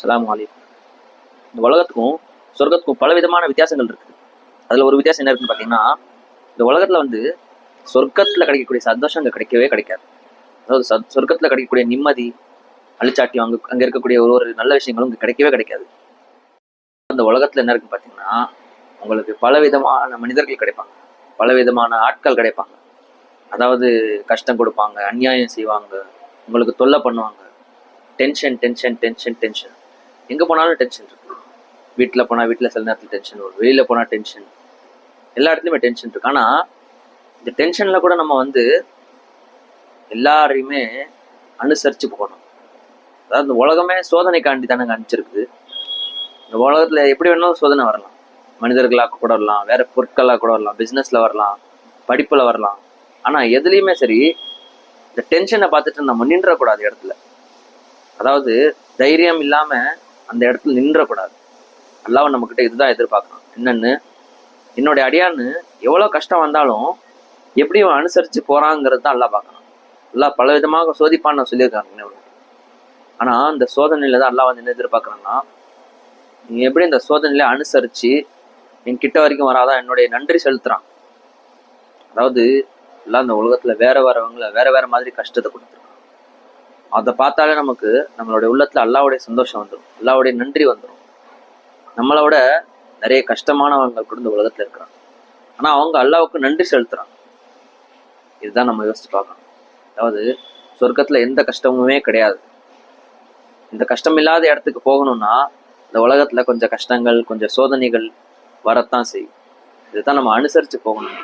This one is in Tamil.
அஸ்ஸலாமு அலைக்கும். இந்த உலகத்துக்கும் சொர்க்கத்துக்கும் பல விதமான வித்தியாசங்கள் இருக்குது. அதில் ஒரு வித்தியாசம் என்ன இருக்குன்னு பார்த்தீங்கன்னா, இந்த உலகத்தில் வந்து சொர்க்கத்தில் கிடைக்கக்கூடிய சந்தோஷம் அங்கே கிடைக்கவே கிடைக்காது. அதாவது சொர்க்கத்தில் கிடைக்கக்கூடிய நிம்மதி, அழிச்சாட்டியம், அங்கே இருக்கக்கூடிய ஒரு ஒரு நல்ல விஷயங்களும் இங்கே கிடைக்கவே கிடைக்காது. அந்த உலகத்தில் என்ன இருக்குன்னு பார்த்தீங்கன்னா, உங்களுக்கு பல விதமான மனிதர்கள் கிடைப்பாங்க, பல விதமான ஆட்கள் கிடைப்பாங்க. அதாவது கஷ்டம் கொடுப்பாங்க, அநியாயம் செய்வாங்க, உங்களுக்கு தொல்லை பண்ணுவாங்க. டென்ஷன் டென்ஷன் டென்ஷன் டென்ஷன், எங்கே போனாலும் டென்ஷன் இருக்கு. வீட்டில் போனால் வீட்டில் சில நேரத்தில் டென்ஷன் வரும், வெளியில் போனால் டென்ஷன், எல்லா இடத்துலையுமே டென்ஷன் இருக்கு. ஆனால் இந்த டென்ஷனில் கூட நம்ம வந்து எல்லாரையுமே அனுசரித்து போகணும். அதாவது இந்த உலகமே சோதனைக்காண்டி தானே அனுப்பிச்சிருக்குது. இந்த உலகத்தில் எப்படி வேணாலும் சோதனை வரலாம். மனிதர்களாக கூட வரலாம், வேற பொருட்களாக கூட வரலாம், பிஸ்னஸில் வரலாம், படிப்பில் வரலாம். ஆனால் எதுலேயுமே சரி இந்த டென்ஷனை பார்த்துட்டு நம்ம நின்றக்கூடாது இடத்துல. அதாவது தைரியம் இல்லாமல் அந்த இடத்துல நின்றக்கூடாது. அல்லாஹ் நம்மக்கிட்ட இதுதான் எதிர்பார்க்கணும். என்னன்னு, என்னுடைய அடியான்னு எவ்வளோ கஷ்டம் வந்தாலும் எப்படி அவன் அனுசரித்து போகிறாங்கிறது தான் அல்லாஹ் பார்க்கணும். அல்லாஹ் பல விதமாக சோதிப்பான்னு நான் சொல்லியிருக்காங்க. ஆனால் அந்த சோதனையில் தான் அல்லாஹ் வந்து என்ன எதிர்பார்க்குறான்னா, நீ எப்படி இந்த சோதனையில அனுசரித்து என் கிட்ட வரைக்கும் வராதான் என்னுடைய நன்றி செலுத்துகிறான். அதாவது எல்லாம் இந்த உலகத்தில் வேற வேறவங்களை வேற வேற மாதிரி கஷ்டத்தை கொடுத்துருக்கான். அதை பார்த்தாலே நமக்கு நம்மளுடைய உள்ளத்துல அல்லாவுடைய சந்தோஷம் வந்துடும், அல்லாவுடைய நன்றி வந்துடும். நம்மளோட நிறைய கஷ்டமானவங்க கூட இந்த உலகத்துல இருக்கிறாங்க, ஆனா அவங்க அல்லாவுக்கு நன்றி செலுத்துறாங்க. இதுதான் நம்ம யோசிச்சு பார்க்கணும். அதாவது சொர்க்கத்துல எந்த கஷ்டமுமே கிடையாது. இந்த கஷ்டம் இல்லாத இடத்துக்கு போகணும்னா இந்த உலகத்துல கொஞ்சம் கஷ்டங்கள், கொஞ்சம் சோதனைகள் வரத்தான் செய்யும். இதுதான் நம்ம அனுசரிச்சு போகணும்.